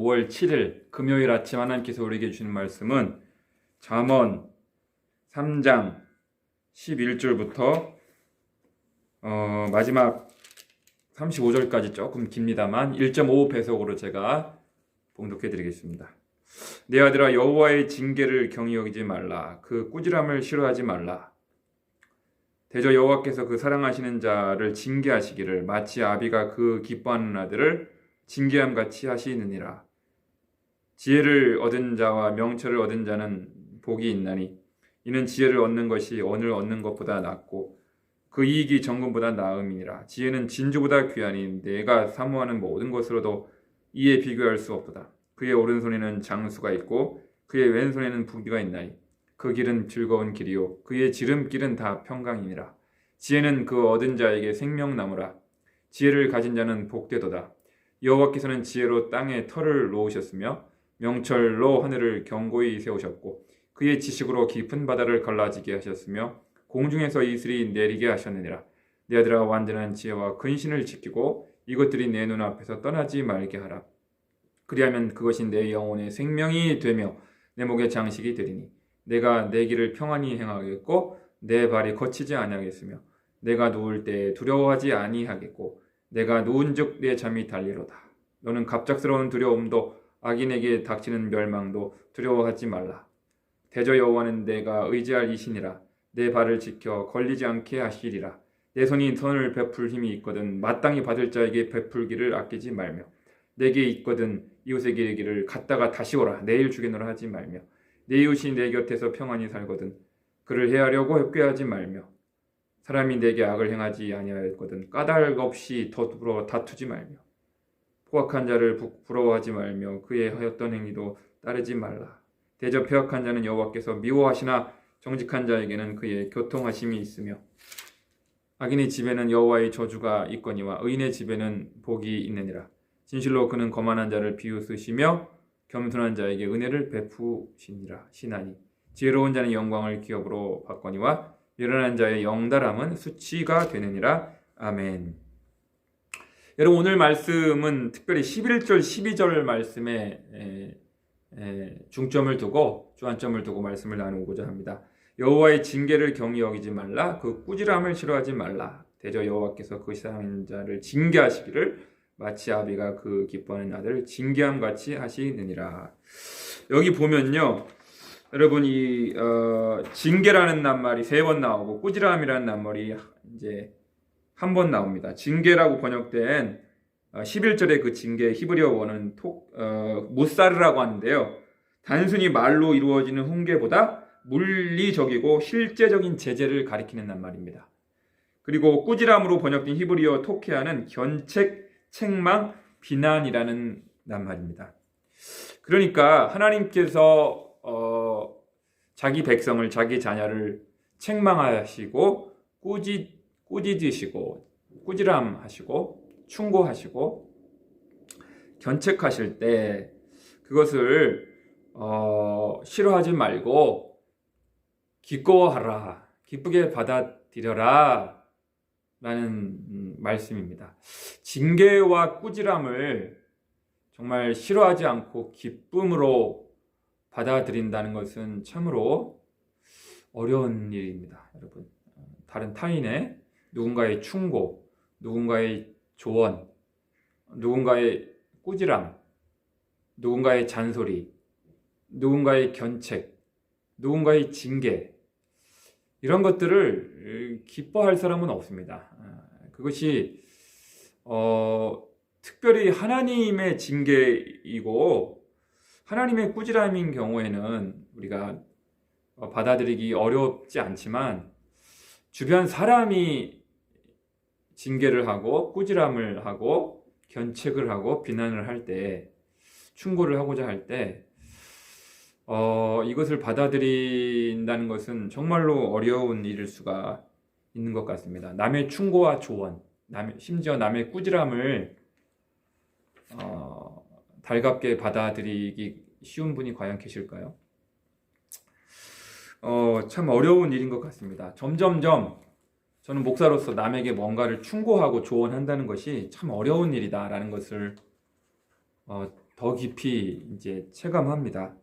5월 7일 금요일 아침 하나님께서 우리에게 주시는 말씀은 잠언 3장 11절부터 마지막 35절까지 조금 깁니다만 1.5 배속으로 제가 봉독해 드리겠습니다. 내 아들아, 여호와의 징계를 경히 여기지 말라. 그 꾸지람을 싫어하지 말라. 대저 여호와께서 그 사랑하시는 자를 징계하시기를 마치 아비가 그 기뻐하는 아들을 징계함같이 하시느니라. 지혜를 얻은 자와 명철을 얻은 자는 복이 있나니 이는 지혜를 얻는 것이 언을 얻는 것보다 낫고 그 이익이 정금보다 나음이니라. 지혜는 진주보다 귀하니 내가 사모하는 모든 것으로도 이에 비교할 수 없도다. 그의 오른손에는 장수가 있고 그의 왼손에는 부귀가 있나니 그 길은 즐거운 길이요 그의 지름길은 다 평강이니라. 지혜는 그 얻은 자에게 생명나무라. 지혜를 가진 자는 복되도다. 여호와께서는 지혜로 땅에 터를 놓으셨으며 명철로 하늘을 견고히 세우셨고 그의 지식으로 깊은 바다를 갈라지게 하셨으며 공중에서 이슬이 내리게 하셨느니라. 내 아들아, 완전한 지혜와 근신을 지키고 이것들이 내 눈앞에서 떠나지 말게 하라. 그리하면 그것이 내 영혼의 생명이 되며 내 목의 장식이 되리니 내가 내 길을 평안히 행하겠고 내 발이 거치지 아니하겠으며 내가 누울 때 두려워하지 아니하겠고 내가 누운즉 내 잠이 달리로다. 너는 갑작스러운 두려움도 악인에게 닥치는 멸망도 두려워하지 말라. 대저 여호와는 내가 의지할 이시니라. 내 발을 지켜 걸리지 않게 하시리라. 내 손이 선을 베풀 힘이 있거든 마땅히 받을 자에게 베풀기를 아끼지 말며 내게 있거든 이웃에게 이르기를 갔다가 다시 오라. 내일 주겠노라 하지 말며 내 이웃이 내 곁에서 평안히 살거든 그를 해하려고 꾀하지 말며 사람이 내게 악을 행하지 아니하였거든 까닭 없이 더불어 다투지 말며 포악한 자를 부러워하지 말며 그의 하였던 행위도 따르지 말라. 대저 폐악한 자는 여호와께서 미워하시나 정직한 자에게는 그의 교통하심이 있으며 악인의 집에는 여호와의 저주가 있거니와 의인의 집에는 복이 있느니라. 진실로 그는 거만한 자를 비웃으시며 겸손한 자에게 은혜를 베푸시니라. 시나니 지혜로운 자는 영광을 기업으로 받거니와 미련한 자의 영달함은 수치가 되느니라. 아멘. 여러분, 오늘 말씀은 특별히 11절 12절 말씀에 중점을 두고 주안점을 두고 말씀을 나누고자 합니다. 여호와의 징계를 경히 여기지 말라. 그 꾸지람을 싫어하지 말라. 대저 여호와께서 그 사랑하는 자를 징계하시기를 마치 아비가 그 기뻐하는 아들을 징계함같이 하시느니라. 여기 보면요, 여러분 이 징계라는 낱말이 3번 나오고 꾸지람이라는 낱말이 이제 한 번 나옵니다. 징계라고 번역된 11절의 그 징계 히브리어 원은 무사르라고 하는데요. 단순히 말로 이루어지는 훈계보다 물리적이고 실제적인 제재를 가리키는 낱말입니다. 그리고 꾸지람으로 번역된 히브리어 토케아는 견책, 책망, 비난이라는 낱말입니다. 그러니까 하나님께서 자기 백성을, 자기 자녀를 책망하시고 꾸짖으시고 꾸지람하시고 충고하시고 견책하실 때 그것을 싫어하지 말고 기꺼워하라, 기쁘게 받아들여라 라는 말씀입니다. 징계와 꾸지람을 정말 싫어하지 않고 기쁨으로 받아들인다는 것은 참으로 어려운 일입니다. 여러분, 다른 타인의 누군가의 충고, 누군가의 조언, 누군가의 꾸지람, 누군가의 잔소리, 누군가의 견책, 누군가의 징계, 이런 것들을 기뻐할 사람은 없습니다. 그것이 특별히 하나님의 징계이고 하나님의 꾸지람인 경우에는 우리가 받아들이기 어렵지 않지만 주변 사람이 징계를 하고 꾸지람을 하고 견책을 하고 비난을 할 때, 충고를 하고자 할 때 이것을 받아들인다는 것은 정말로 어려운 일일 수가 있는 것 같습니다. 남의 충고와 조언, 심지어 남의 꾸지람을 달갑게 받아들이기 쉬운 분이 과연 계실까요? 참 어려운 일인 것 같습니다. 점점점 저는 목사로서 남에게 뭔가를 충고하고 조언한다는 것이 참 어려운 일이다라는 것을 더 깊이 이제 체감합니다.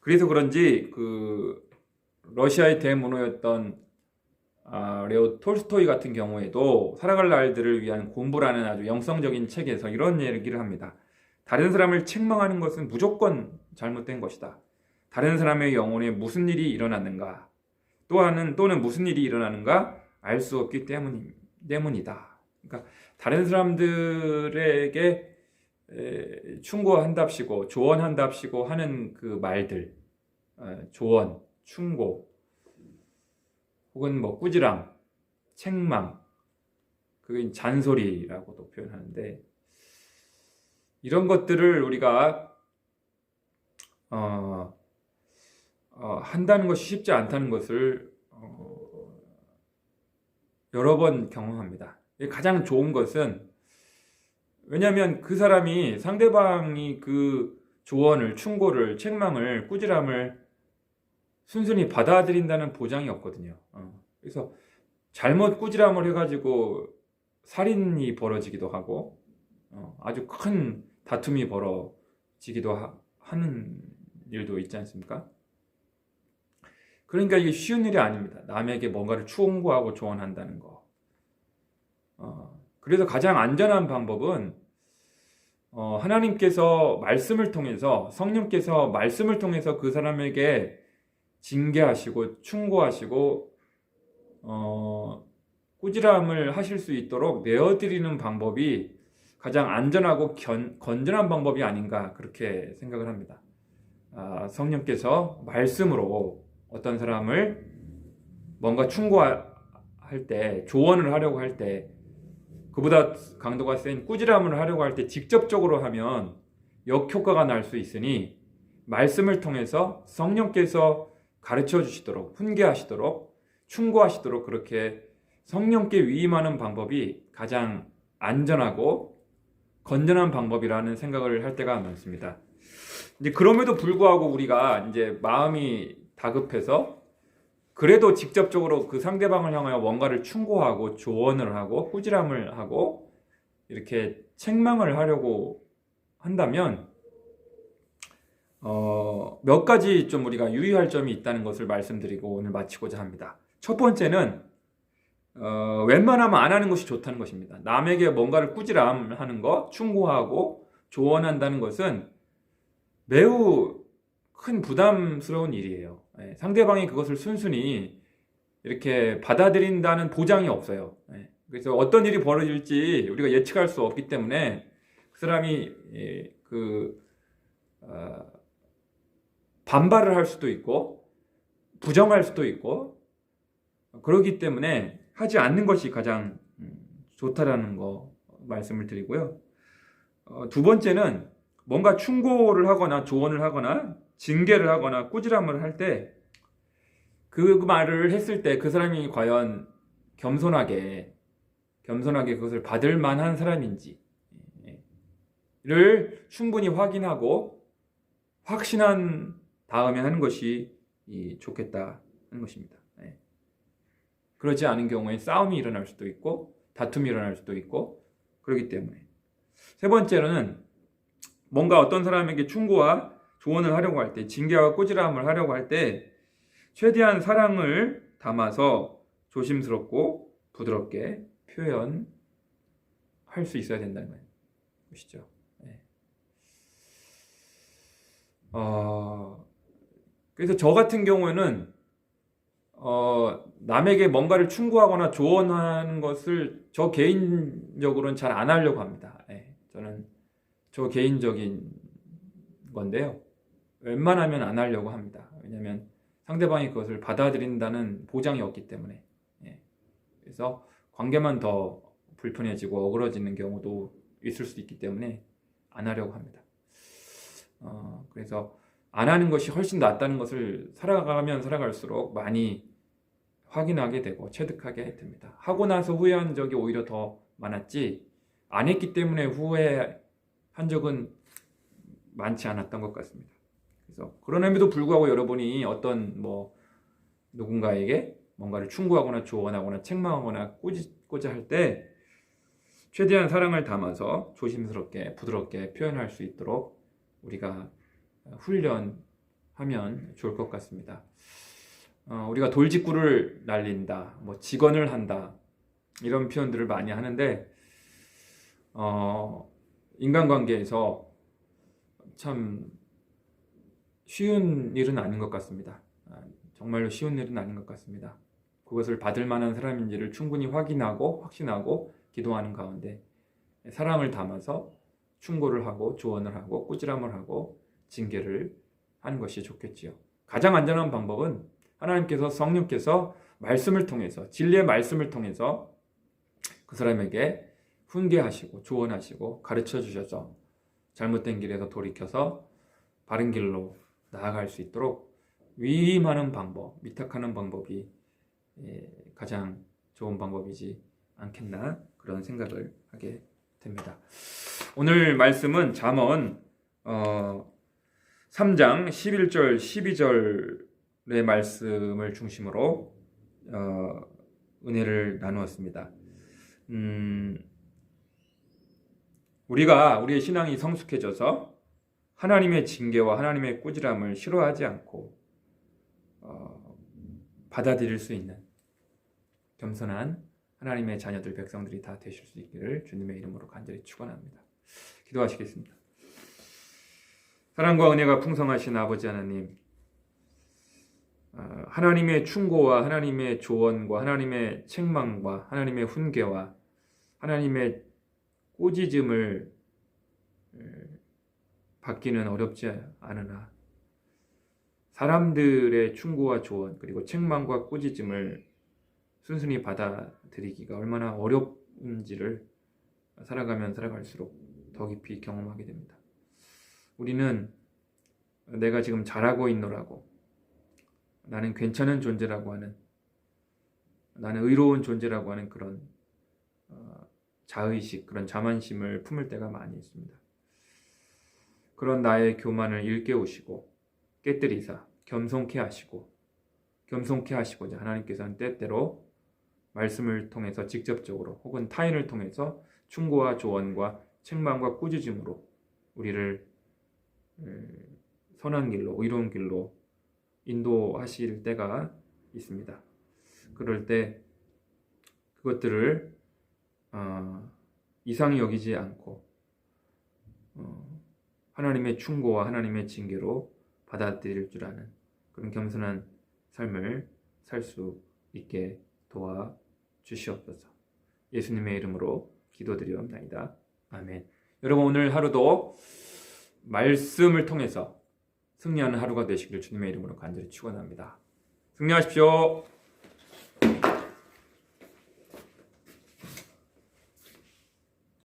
그래서 그런지 그 러시아의 대문호였던 레오 톨스토이 같은 경우에도 살아갈 날들을 위한 공부라는 아주 영성적인 책에서 이런 얘기를 합니다. 다른 사람을 책망하는 것은 무조건 잘못된 것이다. 다른 사람의 영혼에 무슨 일이 일어났는가 또는 무슨 일이 일어나는가 알 수 없기 때문이다. 그러니까 다른 사람들에게 충고한답시고 조언한답시고 하는 그 말들, 조언, 충고 혹은 뭐 꾸지람, 책망, 그게 잔소리라고도 표현하는데, 이런 것들을 우리가 한다는 것이 쉽지 않다는 것을 여러 번 경험합니다. 가장 좋은 것은, 왜냐하면 그 사람이 상대방이 그 조언을, 충고를, 책망을, 꾸지람을 순순히 받아들인다는 보장이 없거든요. 그래서 잘못 꾸지람을 해가지고 살인이 벌어지기도 하고 아주 큰 다툼이 벌어지기도 하는 일도 있지 않습니까? 그러니까 이게 쉬운 일이 아닙니다. 남에게 뭔가를 충고하고 조언한다는 거. 그래서 가장 안전한 방법은 하나님께서 말씀을 통해서, 성령께서 말씀을 통해서 그 사람에게 징계하시고 충고하시고 꾸지람을 하실 수 있도록 내어드리는 방법이 가장 안전하고 건전한 방법이 아닌가 그렇게 생각을 합니다. 성령께서 말씀으로 어떤 사람을 뭔가 충고할 때, 조언을 하려고 할 때, 그보다 강도가 센 꾸지람을 하려고 할 때 직접적으로 하면 역효과가 날 수 있으니 말씀을 통해서 성령께서 가르쳐 주시도록, 훈계하시도록, 충고하시도록 그렇게 성령께 위임하는 방법이 가장 안전하고 건전한 방법이라는 생각을 할 때가 많습니다. 이제 그럼에도 불구하고 우리가 이제 마음이 다급해서 그래도 직접적으로 그 상대방을 향하여 뭔가를 충고하고 조언을 하고 꾸지람을 하고 이렇게 책망을 하려고 한다면 몇 가지 좀 우리가 유의할 점이 있다는 것을 말씀드리고 오늘 마치고자 합니다. 첫 번째는 웬만하면 안 하는 것이 좋다는 것입니다. 남에게 뭔가를 꾸지람하는 것, 충고하고 조언한다는 것은 매우 큰 부담스러운 일이에요. 상대방이 그것을 순순히 이렇게 받아들인다는 보장이 없어요. 그래서 어떤 일이 벌어질지 우리가 예측할 수 없기 때문에 그 사람이 반발을 할 수도 있고 부정할 수도 있고 그렇기 때문에 하지 않는 것이 가장 좋다라는 거 말씀을 드리고요. 두 번째는 뭔가 충고를 하거나 조언을 하거나 징계를 하거나 꾸지람을 할 때 그 말을 했을 때 그 사람이 과연 겸손하게 그것을 받을 만한 사람인지를 충분히 확인하고 확신한 다음에 하는 것이 좋겠다 하는 것입니다. 그러지 않은 경우에 싸움이 일어날 수도 있고 다툼이 일어날 수도 있고 그렇기 때문에. 세 번째로는 뭔가 어떤 사람에게 충고와 조언을 하려고 할 때, 징계와 꾸지람을 하려고 할 때 최대한 사랑을 담아서 조심스럽고 부드럽게 표현할 수 있어야 된다는 것이죠. 그래서 저 같은 경우에는 남에게 뭔가를 충고하거나 조언하는 것을 저 개인적으로는 잘 안 하려고 합니다. 저는 저 개인적인 건데요. 웬만하면 안 하려고 합니다. 왜냐하면 상대방이 그것을 받아들인다는 보장이 없기 때문에. 그래서 관계만 더 불편해지고 어그러지는 경우도 있을 수 있기 때문에 안 하려고 합니다. 그래서 안 하는 것이 훨씬 낫다는 것을 살아가면 살아갈수록 많이 확인하게 되고 체득하게 됩니다. 하고 나서 후회한 적이 오히려 더 많았지 안 했기 때문에 후회한 적은 많지 않았던 것 같습니다. 그래서 그럼에도 불구하고 여러분이 어떤 누군가에게 뭔가를 충고하거나 조언하거나 책망하거나 꾸짖고자 할 때 최대한 사랑을 담아서 조심스럽게 부드럽게 표현할 수 있도록 우리가 훈련하면 좋을 것 같습니다. 우리가 돌직구를 날린다, 뭐 직언을 한다 이런 표현들을 많이 하는데 인간관계에서 참 쉬운 일은 아닌 것 같습니다. 정말로 쉬운 일은 아닌 것 같습니다. 그것을 받을 만한 사람인지를 충분히 확인하고 확신하고 기도하는 가운데 사랑을 담아서 충고를 하고 조언을 하고 꾸지람을 하고 징계를 하는 것이 좋겠지요. 가장 안전한 방법은 하나님께서 성령께서 말씀을 통해서 진리의 말씀을 통해서 그 사람에게 훈계하시고 조언하시고 가르쳐 주셔서 잘못된 길에서 돌이켜서 바른 길로 나아갈 수 있도록 위임하는 방법, 위탁하는 방법이 가장 좋은 방법이지 않겠나 그런 생각을 하게 됩니다. 오늘 말씀은 잠언 3장 11절 12절의 말씀을 중심으로 은혜를 나누었습니다. 우리가 우리의 신앙이 성숙해져서 하나님의 징계와 하나님의 꾸지람을 싫어하지 않고 받아들일 수 있는 겸손한 하나님의 자녀들 백성들이 다 되실 수 있기를 주님의 이름으로 간절히 축원합니다. 기도하시겠습니다. 사랑과 은혜가 풍성하신 아버지 하나님, 하나님의 충고와 하나님의 조언과 하나님의 책망과 하나님의 훈계와 하나님의 꾸짖음을 받기는 어렵지 않으나 사람들의 충고와 조언 그리고 책망과 꾸짖음을 순순히 받아들이기가 얼마나 어려운지를 살아가면 살아갈수록 더 깊이 경험하게 됩니다. 우리는 내가 지금 잘하고 있노라고, 나는 괜찮은 존재라고 하는, 나는 의로운 존재라고 하는 그런 자의식, 그런 자만심을 품을 때가 많이 있습니다. 그런 나의 교만을 일깨우시고 깨뜨리사 겸손케 하시고자 하나님께서는 때때로 말씀을 통해서 직접적으로 혹은 타인을 통해서 충고와 조언과 책망과 꾸짖음으로 우리를 선한 길로, 의로운 길로 인도하실 때가 있습니다. 그럴 때 그것들을 이상히 여기지 않고 하나님의 충고와 하나님의 징계로 받아들일 줄 아는 그런 겸손한 삶을 살 수 있게 도와주시옵소서. 예수님의 이름으로 기도드리옵나이다. 아멘. 여러분, 오늘 하루도 말씀을 통해서 승리하는 하루가 되시길 주님의 이름으로 간절히 축원합니다. 승리하십시오.